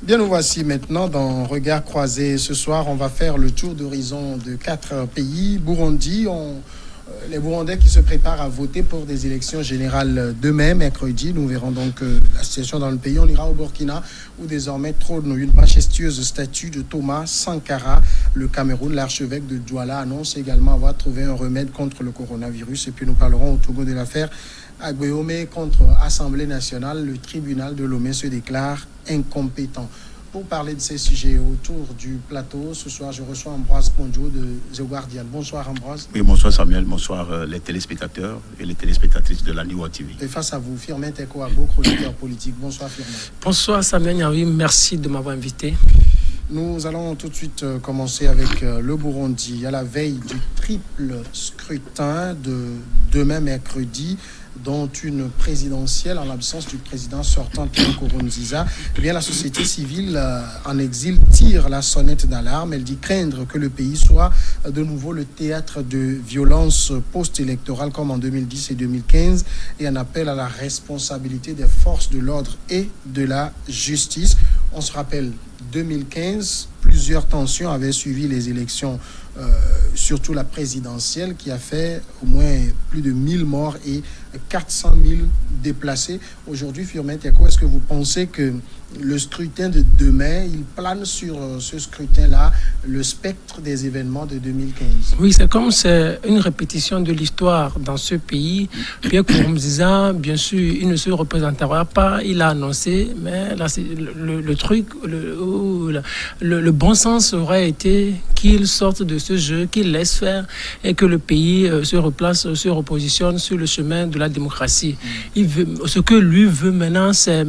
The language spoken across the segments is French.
Bien, nous voici maintenant dans Regard croisé. Ce soir, on va faire le tour d'horizon de 4 pays. Burundi, les Burundais qui se préparent à voter pour des élections générales demain, mercredi. Nous verrons donc la situation dans le pays. On ira au Burkina, où désormais trône une majestueuse statue de Thomas Sankara. Le Cameroun, l'archevêque de Douala, annonce également avoir trouvé un remède contre le coronavirus. Et puis nous parlerons au Togo de l'affaire Agbéomé contre Assemblée nationale. Le tribunal de Lomé se déclare incompétent. Pour parler de ces sujets autour du plateau, ce soir, je reçois Ambroise Ponjo de The Guardian. Bonsoir Ambroise. Oui, bonsoir Samuel, bonsoir les téléspectateurs et les téléspectatrices de la New World TV. Et face à vous, Firmin Tekoabo, chroniqueur politique. Bonsoir Firmin. Bonsoir Samuel Nyawi, merci de m'avoir invité. Nous allons tout de suite commencer avec le Burundi. À la veille du triple scrutin de demain mercredi, dont une présidentielle en l'absence du président sortant Pierre Nkurunziza, eh bien la société civile en exil tire la sonnette d'alarme. Elle dit craindre que le pays soit de nouveau le théâtre de violences post-électorales comme en 2010 et 2015 et en appelle à la responsabilité des forces de l'ordre et de la justice. On se rappelle 2015, plusieurs tensions avaient suivi les élections, surtout la présidentielle, qui a fait au moins plus de 1000 morts et 400 000 déplacés. Aujourd'hui, Firmin Teko, est-ce que vous pensez que le scrutin de demain, il plane sur ce scrutin-là le spectre des événements de 2015? Oui, c'est comme c'est une répétition de l'histoire dans ce pays. Pierre Nkurunziza, bien sûr, il ne se représentera pas, il a annoncé, mais là, le truc, le bon sens aurait été qu'il sorte de ce jeu, qu'il laisse faire et que le pays se repositionne sur le chemin de la démocratie. Ce que lui veut maintenant, c'est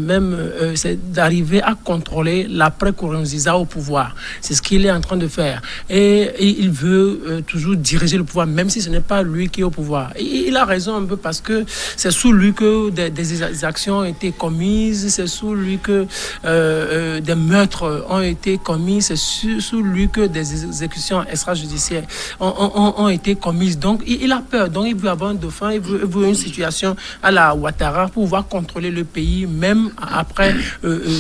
d'arriver à contrôler l'après-Nkurunziza au pouvoir. C'est ce qu'il est en train de faire. Et il veut toujours diriger le pouvoir, même si ce n'est pas lui qui est au pouvoir. Et il a raison un peu parce que c'est sous lui que des actions ont été commises, c'est sous lui que des meurtres ont été commis, c'est sous lui que des exécutions extrajudiciaires ont été commises. Donc il a peur, donc il veut avoir un dauphin, il veut une situation à la Ouattara pour pouvoir contrôler le pays, même après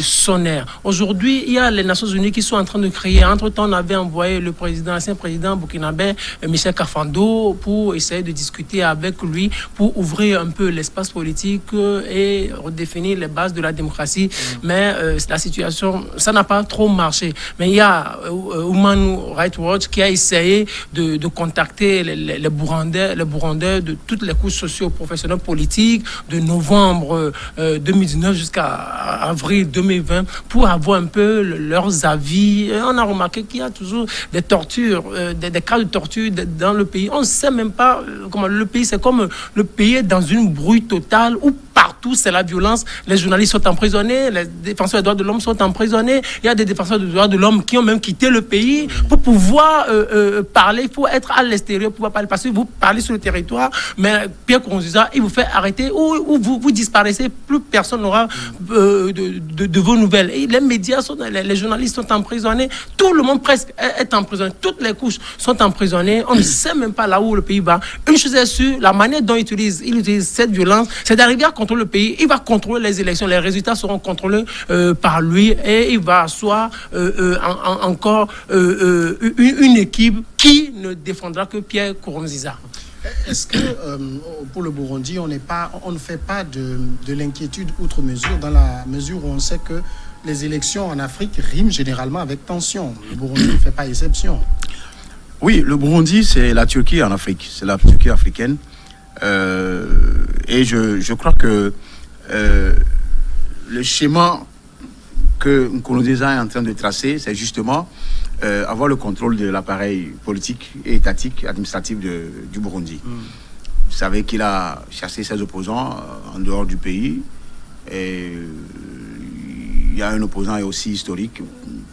son ère. Aujourd'hui, il y a les Nations Unies qui sont en train de créer. Entre-temps, on avait envoyé l'ancien président burkinabé, Michel Kafando, pour essayer de discuter avec lui, pour ouvrir un peu l'espace politique et redéfinir les bases de la démocratie. Mais la situation, ça n'a pas trop marché. Mais il y a Human Rights Watch qui a essayé de contacter les Burundais de toutes les couches socio-professionnelles politiques de novembre 2019 jusqu'à avril 2020 pour avoir un peu leurs avis. Et on a remarqué qu'il y a toujours des tortures, des cas de torture dans le pays. On ne sait même pas comment le pays, c'est comme le pays est dans une brouille totale où partout c'est la violence. Les journalistes sont emprisonnés, les défenseurs des droits de l'homme sont emprisonnés. Il y a des défenseurs des droits de l'homme qui ont même quitté le pays pour pouvoir parler. Il faut être à l'extérieur pour pouvoir parler. Parce que vous parlez sur le territoire, mais Pierre Nkurunziza, il vous fait arrêter ou vous disparaissez. Plus personne n'aura de vos nouvelles. Et les médias, les journalistes sont emprisonnés. Tout le monde presque est emprisonné. Toutes les couches sont emprisonnées. On ne sait même pas là où le pays va. Une chose est sûre, la manière dont il utilise cette violence, c'est d'arriver à contrôler le pays. Il va contrôler les élections. Les résultats seront contrôlés par lui et il va asseoir encore une équipe qui ne défendra que Pierre Nkurunziza. Est-ce que pour le Burundi, on ne fait pas de l'inquiétude outre mesure, dans la mesure où on sait que les élections en Afrique riment généralement avec tension? Le Burundi ne fait pas exception. Oui, le Burundi, c'est la Turquie en Afrique, c'est la Turquie africaine. Et je crois que le schéma que Nkurunziza est en train de tracer, c'est justement avoir le contrôle de l'appareil politique et étatique, administratif du Burundi. Vous savez qu'il a chassé ses opposants en dehors du pays. Et il y a un opposant aussi historique,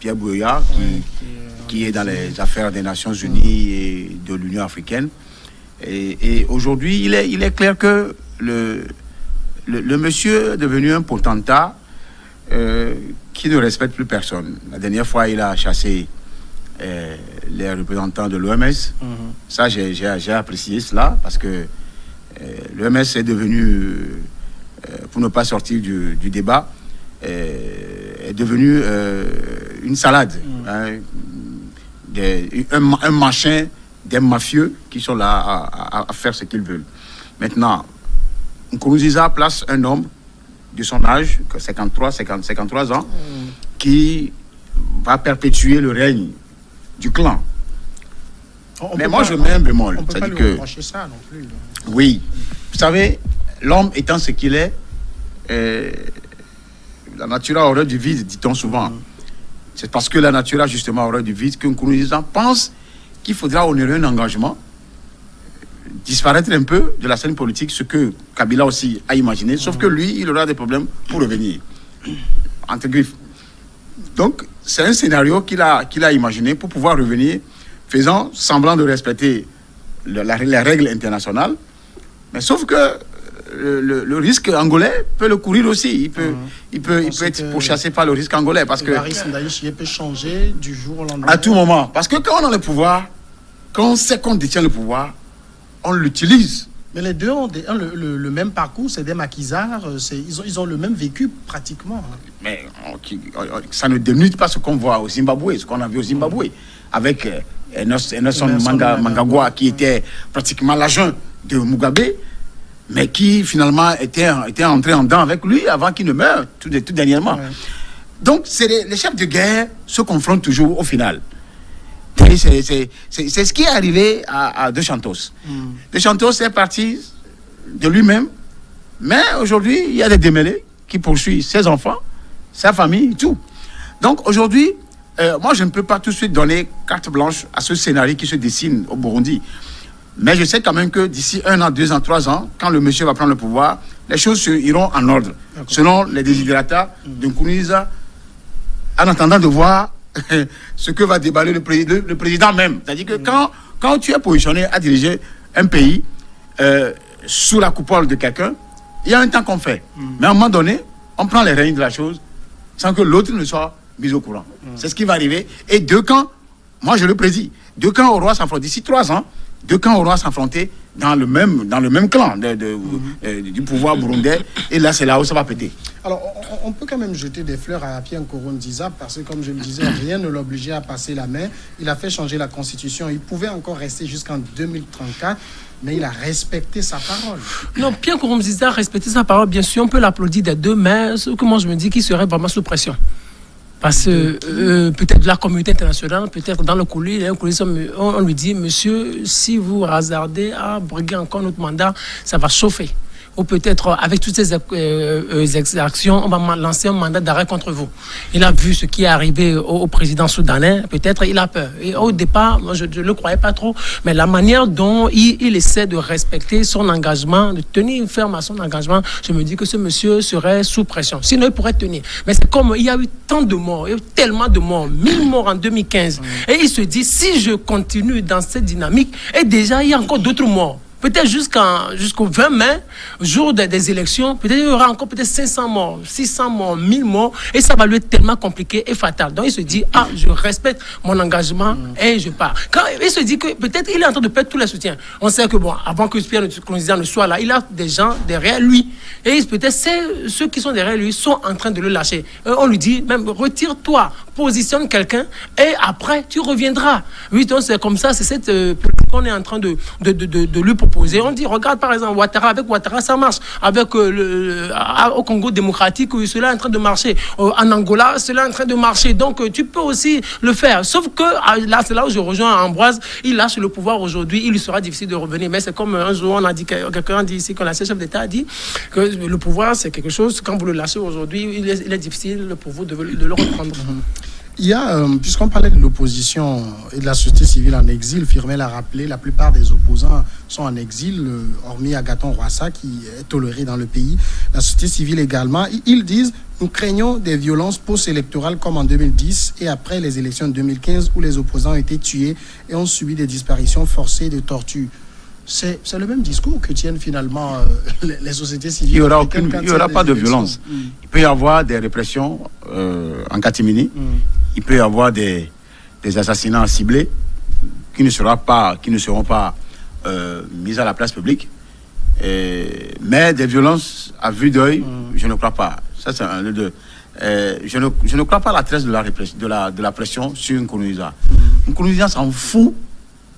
Pierre Buyoya, qui est dans les affaires des Nations Unies et de l'Union africaine. Et aujourd'hui, il est clair que le monsieur est devenu un potentat qui ne respecte plus personne. La dernière fois, il a chassé les représentants de l'OMS. Ça, j'ai apprécié cela parce que l'OMS est devenu, pour ne pas sortir du débat, est devenu une salade. Hein, un machin des mafieux qui sont là à faire ce qu'ils veulent. Maintenant, Nkurunziza place un homme de son âge, 53 ans, qui va perpétuer le règne du clan. Mais moi, je mets un bémol. On ne peut pas lui reprocher ça non plus. Oui. Vous savez, l'homme étant ce qu'il est, la nature a horreur du vide, dit-on souvent. C'est parce que la nature a justement horreur du vide que Nkurunziza pense qu'il faudra honorer un engagement, disparaître un peu de la scène politique, ce que Kabila aussi a imaginé, sauf que lui, il aura des problèmes pour revenir, entre griffes. Donc, c'est un scénario qu'il a imaginé pour pouvoir revenir, faisant semblant de respecter les règles internationales, mais sauf que le risque angolais peut le courir aussi. Il peut être pourchassé par le risque angolais. Parce que peut changer du jour au lendemain. À tout moment. Parce que quand on a le pouvoir, quand on sait qu'on détient le pouvoir, on l'utilise. Mais les deux ont le même parcours, c'est des maquisards, ils ont le même vécu pratiquement. Mais ça ne dénude pas ce qu'on voit au Zimbabwe, ce qu'on a vu au Zimbabwe, avec Emerson Mnangagwa qui était pratiquement l'agent de Mugabe, mais qui finalement était entré en dedans avec lui avant qu'il ne meure tout dernièrement. Ouais. Donc les chefs de guerre se confrontent toujours au final. C'est ce qui est arrivé à De Santos. De Santos est parti de lui-même, mais aujourd'hui il y a des démêlés qui poursuivent ses enfants, sa famille, tout. Donc aujourd'hui, moi je ne peux pas tout de suite donner carte blanche à ce scénario qui se dessine au Burundi. Mais je sais quand même que d'ici 1 an, 2 ans, 3 ans, quand le monsieur va prendre le pouvoir, les choses iront en ordre, selon les désiderata de Nkurunziza, en attendant de voir ce que va déballer le président même. C'est-à-dire que quand tu es positionné à diriger un pays sous la coupole de quelqu'un, il y a un temps qu'on fait. Mais à un moment donné, on prend les règnes de la chose sans que l'autre ne soit mis au courant. C'est ce qui va arriver. Et deux camps, moi je le prédis, deux camps auront s'affronter d'ici 3 ans. Deux camps auront s'affronter dans le même clan du pouvoir burundais. Et là, c'est là où ça va péter. Alors, on peut quand même jeter des fleurs à Pierre Nkurunziza parce que, comme je le disais, rien ne l'obligeait à passer la main. Il a fait changer la constitution. Il pouvait encore rester jusqu'en 2034, mais il a respecté sa parole. Non, Pierre Nkurunziza a respecté sa parole. Bien sûr, on peut l'applaudir des deux, mais ce que moi je me dis qu'il serait vraiment sous pression. Parce que peut-être la communauté internationale, peut-être dans le coulis, on lui dit, monsieur, si vous hasardez à briguer encore notre mandat, ça va chauffer. Ou peut-être avec toutes ces exactions, on va lancer un mandat d'arrêt contre vous. Il a vu ce qui est arrivé au président soudanais, peut-être il a peur. Et au départ, moi je ne le croyais pas trop, mais la manière dont il essaie de respecter son engagement, de tenir ferme à son engagement, je me dis que ce monsieur serait sous pression. Sinon, il pourrait tenir. Mais c'est comme il y a eu tant de morts, il y a eu tellement de morts, 1000 morts en 2015. Et il se dit, si je continue dans cette dynamique, et déjà il y a encore d'autres morts. Peut-être jusqu'au 20 mai, jour des élections, peut-être il y aura encore peut-être 500 morts, 600 morts, 1000 morts, et ça va lui être tellement compliqué et fatal. Donc il se dit, je respecte mon engagement et je pars. Quand il se dit que peut-être il est en train de perdre tous les soutiens. On sait que avant que Pierre Nkurunziza ne soit là, il a des gens derrière lui. Et peut-être ceux qui sont derrière lui sont en train de le lâcher. On lui dit, même retire-toi, positionne quelqu'un et après tu reviendras. Oui, donc c'est comme ça, c'est cette politique qu'on est en train de lui proposer. On dit, regarde par exemple Ouattara, avec Ouattara ça marche, avec au Congo démocratique cela est en train de marcher, en Angola cela est en train de marcher, donc tu peux aussi le faire, sauf que là c'est là où je rejoins Ambroise, il lâche le pouvoir aujourd'hui, il lui sera difficile de revenir, mais c'est comme un jour on a dit, quelqu'un a dit ici que l'ancien chef d'État a dit que le pouvoir c'est quelque chose, quand vous le lâchez aujourd'hui, il est difficile pour vous de le reprendre. Il y a, puisqu'on parlait de l'opposition et de la société civile en exil, Firmin l'a rappelé, la plupart des opposants sont en exil, hormis Agathon Rwasa qui est toléré dans le pays. La société civile également. Ils disent, nous craignons des violences post-électorales comme en 2010 et après les élections de 2015 où les opposants ont été tués et ont subi des disparitions forcées et des tortures. C'est le même discours que tiennent finalement les sociétés civiles. Il n'y aura pas de violence. Il peut y avoir des répressions en catimini. Il peut y avoir des assassinats ciblés qui ne seront pas mis à la place publique. Mais des violences à vue d'œil, je ne crois pas. Ça, c'est un de je ne crois pas à la tresse de la pression sur Nkurunziza. Nkurunziza s'en fout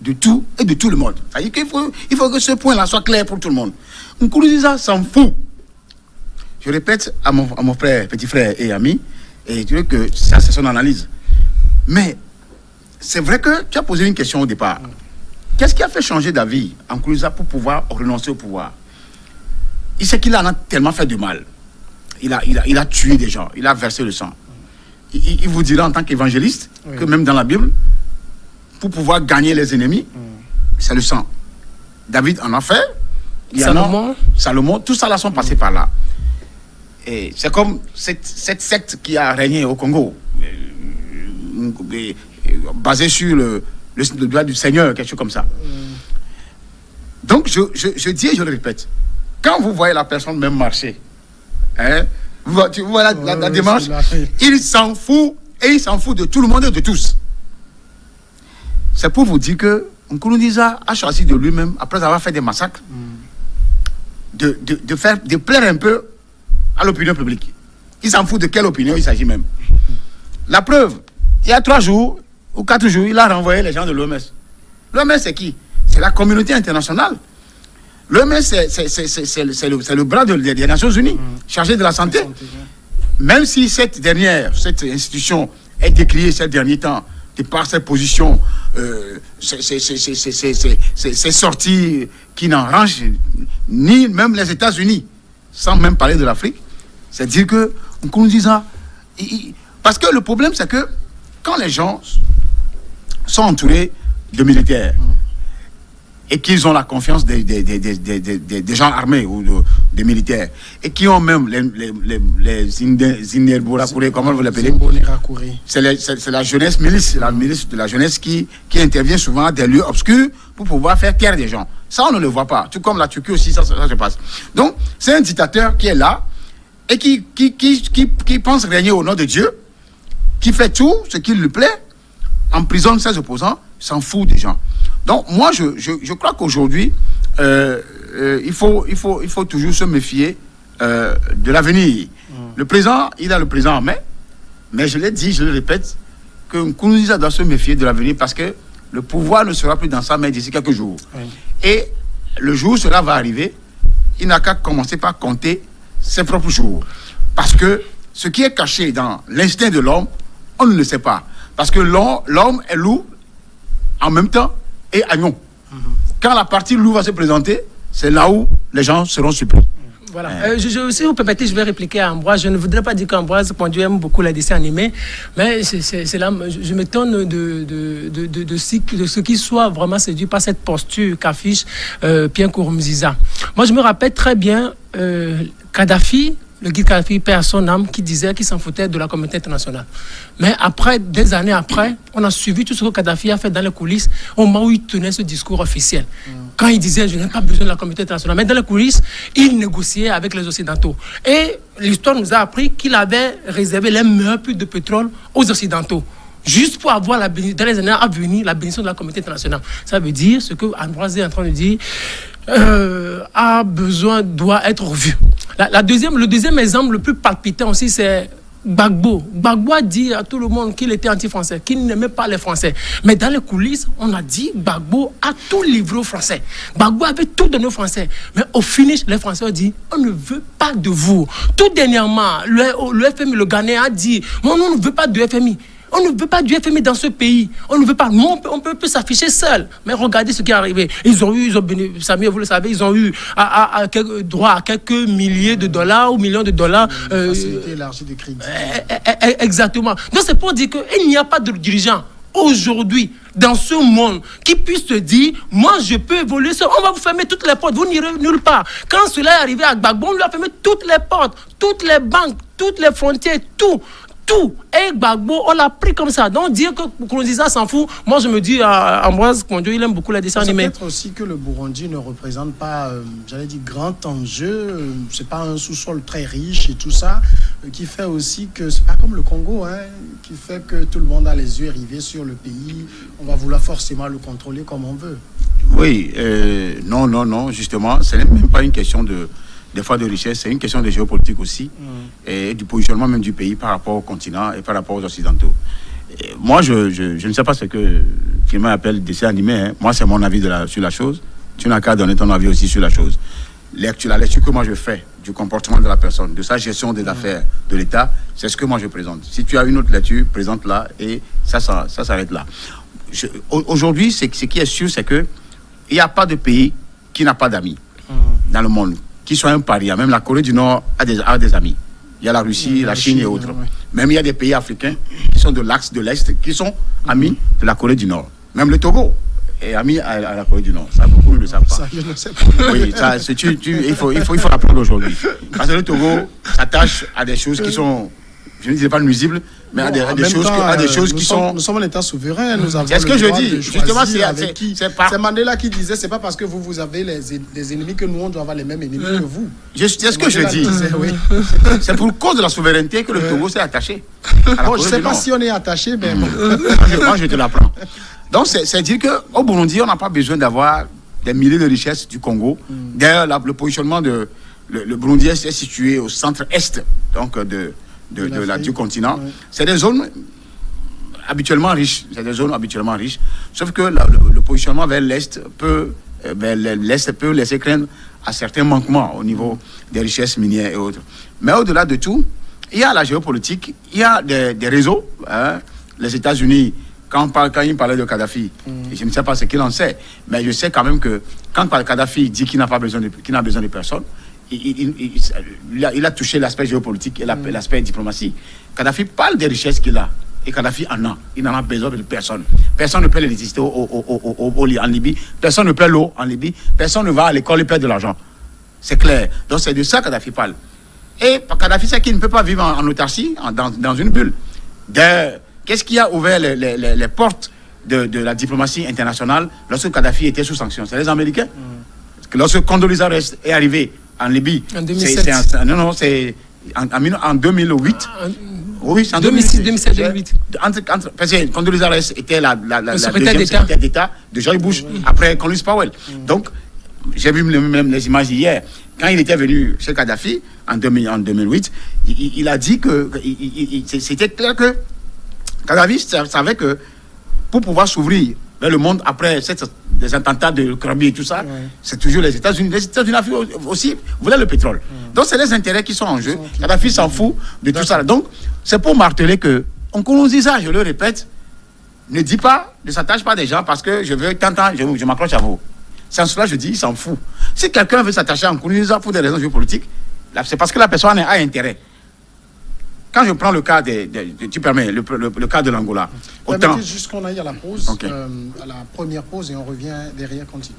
de tout et de tout le monde. C'est-à-dire qu'il faut que ce point-là soit clair pour tout le monde. Nkurunziza s'en fout. Je répète à mon frère, petit frère et ami, et je dirais que ça, c'est son analyse. Mais c'est vrai que tu as posé une question au départ. Qu'est-ce qui a fait changer d'avis en Nkurunziza pour pouvoir renoncer au pouvoir? Il sait qu'il en a tellement fait du mal. Il a tué des gens, il a versé le sang. Il vous dira en tant qu'évangéliste que même dans la Bible, pour pouvoir gagner les ennemis, c'est le sang. David en a fait. Salomon, tout ça là sont passés par là. Et c'est comme cette secte qui a régné au Congo, basée sur le doigt du Seigneur, quelque chose comme ça. Donc je dis et je le répète, quand vous voyez la personne même marcher, tu vois la démarche, il s'en fout, et il s'en fout de tout le monde et de tous. C'est pour vous dire que Nkurunziza a choisi de lui-même, après avoir fait des massacres, de plaire un peu à l'opinion publique. Il s'en fout de quelle opinion il s'agit même. La preuve, il y a 3 jours ou 4 jours, il a renvoyé les gens de l'OMS. L'OMS, c'est qui? C'est la communauté internationale. L'OMS, c'est le bras des Nations Unies, chargé de la santé. Même si cette institution est décriée ces derniers temps, de par ses positions, ses sorties qui n'arrangent ni même les États-Unis, sans même parler de l'Afrique, c'est dire que Nkurunziza, parce que le problème, c'est que quand les gens sont entourés de militaires et qu'ils ont la confiance des gens armés ou des militaires et qui ont même les Imbonerakure, comment vous l'appelez? C'est la jeunesse milice, la milice de la jeunesse qui intervient souvent à des lieux obscurs pour pouvoir faire taire des gens. Ça, on ne le voit pas. Tout comme la Turquie aussi, ça se passe. Donc, c'est un dictateur qui est là et qui pense régner au nom de Dieu, qui fait tout ce qui lui plaît, emprisonne ses opposants, s'en fout des gens. Donc, moi, je crois qu'aujourd'hui, il faut toujours se méfier de l'avenir. Le présent, il a le présent en main, mais je l'ai dit, je le répète, que Nkurunziza doit se méfier de l'avenir parce que le pouvoir ne sera plus dans sa main d'ici quelques jours. Et le jour où cela va arriver, il n'a qu'à commencer par compter ses propres jours. Parce que ce qui est caché dans l'instinct de l'homme, on ne le sait pas. Parce que l'homme est loup en même temps et agneau. Quand la partie loup va se présenter, c'est là où les gens seront surpris. Voilà. Si vous permettez, je vais répliquer à Ambroise. Je ne voudrais pas dire qu'Ambroise Pondiou aime beaucoup les dessins animés, mais c'est là, je m'étonne de ce qui soit vraiment séduit par cette posture qu'affiche Pierre Nkurunziza. Moi, je me rappelle très bien Kadhafi, le guide Kadhafi, paix à son âme, qui disait qu'il s'en foutait de la communauté internationale. Mais après, des années après, on a suivi tout ce que Kadhafi a fait dans les coulisses au moment où il tenait ce discours officiel. Quand il disait « je n'ai pas besoin de la communauté internationale », mais dans les coulisses, il négociait avec les Occidentaux. Et l'histoire nous a appris qu'il avait réservé les meilleurs puits de pétrole aux Occidentaux, juste pour avoir, dans les années à venir, la bénédiction de la communauté internationale. Ça veut dire ce que Ambroise est en train de dire, doit être revu. Le deuxième exemple le plus palpitant aussi, c'est Gbagbo. Gbagbo a dit à tout le monde qu'il était anti-français, qu'il n'aimait pas les Français. Mais dans les coulisses, on a dit Gbagbo a tout livré aux Français. Gbagbo avait tout donné aux Français. Mais au finish, les Français ont dit on ne veut pas de vous. Tout dernièrement, le FMI, le Ghanéen a dit on ne veut pas de FMI. On ne veut pas du FMI dans ce pays. On ne veut pas. Nous, on peut s'afficher seul. Mais regardez ce qui est arrivé. Ils ont Samir, vous le savez, ils ont eu droit à quelques milliers de dollars ou millions de dollars. Facilité élargie de crédit. Exactement. Donc c'est pour dire qu'il n'y a pas de dirigeant aujourd'hui dans ce monde qui puisse se dire moi je peux évoluer seul. On va vous fermer toutes les portes, vous n'irez nulle part. Quand cela est arrivé à Gbagbo, on lui a fermé toutes les portes, toutes les banques, toutes les frontières, tout. Et Gbagbo, on l'a pris comme ça. Donc dire que Nkurunziza s'en fout, moi je me dis à Ambroise Pondiou, il aime beaucoup les dessins animés. Peut-être aussi que le Burundi ne représente pas, j'allais dire, grand enjeu. C'est pas un sous-sol très riche et tout ça, qui fait aussi que c'est pas comme le Congo, qui fait que tout le monde a les yeux rivés sur le pays. On va vouloir forcément le contrôler comme on veut. Oui, non, justement, ce n'est même pas une question de des fois de richesse, c'est une question de géopolitique aussi, et du positionnement même du pays par rapport au continent et par rapport aux Occidentaux. Et moi, je ne sais pas ce que Firmin appelle dessin animé. Hein. Moi, c'est mon avis sur la chose. Tu n'as qu'à donner ton avis aussi sur la chose. La lecture que moi je fais du comportement de la personne, de sa gestion des affaires de l'État, c'est ce que moi je présente. Si tu as une autre lecture, présente-la et ça s'arrête là. Aujourd'hui, ce qui est sûr, c'est que il n'y a pas de pays qui n'a pas d'amis dans le monde, qui soit un paria. Même la Corée du Nord a des amis. Il y a la Russie, la Chine et autres. Même il y a des pays africains qui sont de l'axe de l'Est, qui sont amis de la Corée du Nord. Même le Togo est ami à la Corée du Nord. Ça, beaucoup ne le savent pas. Ça, je ne sais pas. Oui, ça, il faut l'apprendre aujourd'hui. Parce que le Togo s'attache à des choses qui sont, je ne dirais pas nuisibles, mais à des choses qui sont... Nous sommes un État souverain, nous avons c'est ce que je dis. Justement, c'est Mandela qui disait, c'est pas parce que vous avez des ennemis que nous, on doit avoir les mêmes ennemis que vous. C'est ce que je dis. Oui. C'est pour cause de la souveraineté que le Togo s'est attaché. Bon, je ne sais pas si on est attaché, mais bon. Moi, je te l'apprends. Donc, c'est dire qu'au Burundi, on n'a pas besoin d'avoir des milliers de richesses du Congo. D'ailleurs, le positionnement de... Le Burundi est situé au centre-est donc, du continent. Oui. C'est des zones habituellement riches. Sauf que le positionnement vers l'Est peut laisser craindre à certains manquements au niveau des richesses minières et autres. Mais au-delà de tout, il y a la géopolitique, il y a des réseaux. Hein. Les États-Unis, quand il parlait de Kadhafi, je ne sais pas ce qu'il en sait, mais je sais quand même que quand Kadhafi dit qu'il n'a besoin de personne, il a touché l'aspect géopolitique et l'aspect diplomatie. Kadhafi parle des richesses qu'il a. Et Kadhafi en a. Il n'en a besoin de personne. Personne ne paie l'électricité en Libye. Personne ne paie l'eau en Libye. Personne ne va à l'école et perd de l'argent. C'est clair. Donc c'est de ça que Kadhafi parle. Et Kadhafi sait qu'il ne peut pas vivre en autarcie, dans une bulle. Qu'est-ce qui a ouvert les portes de la diplomatie internationale lorsque Kadhafi était sous sanction? C'est les Américains. Lorsque Condoleezza Rice est arrivé en Libye, en 2007. C'est en 2008. Oui, c'est en 2006-2007-2008. Parce que Condoleezza Rice était la deuxième secrétaire d'État de George Bush, après Colin Powell. Donc, j'ai vu même les images hier. Quand il était venu chez Kadhafi, en 2008, il a dit que c'était clair que Kadhafi savait que pour pouvoir s'ouvrir vers le monde après des attentats de Krabi et tout ça, c'est toujours les États-Unis. Les États-Unis aussi voulaient le pétrole. Donc, c'est les intérêts qui sont en jeu. Kadhafi s'en fout de tout ça. Donc, c'est pour marteler que, on dit ça, je le répète, ne s'attache pas des gens parce que je m'accroche à vous. C'est en cela que je dis, il s'en fout. Si quelqu'un veut s'attacher à Nkurunziza pour des raisons géopolitiques, c'est parce que la personne a intérêt. Quand je prends le cas tu permets, le cas de l'Angola. Permettez juste qu'on aille à la pause, à la première pause, et on revient derrière, continue.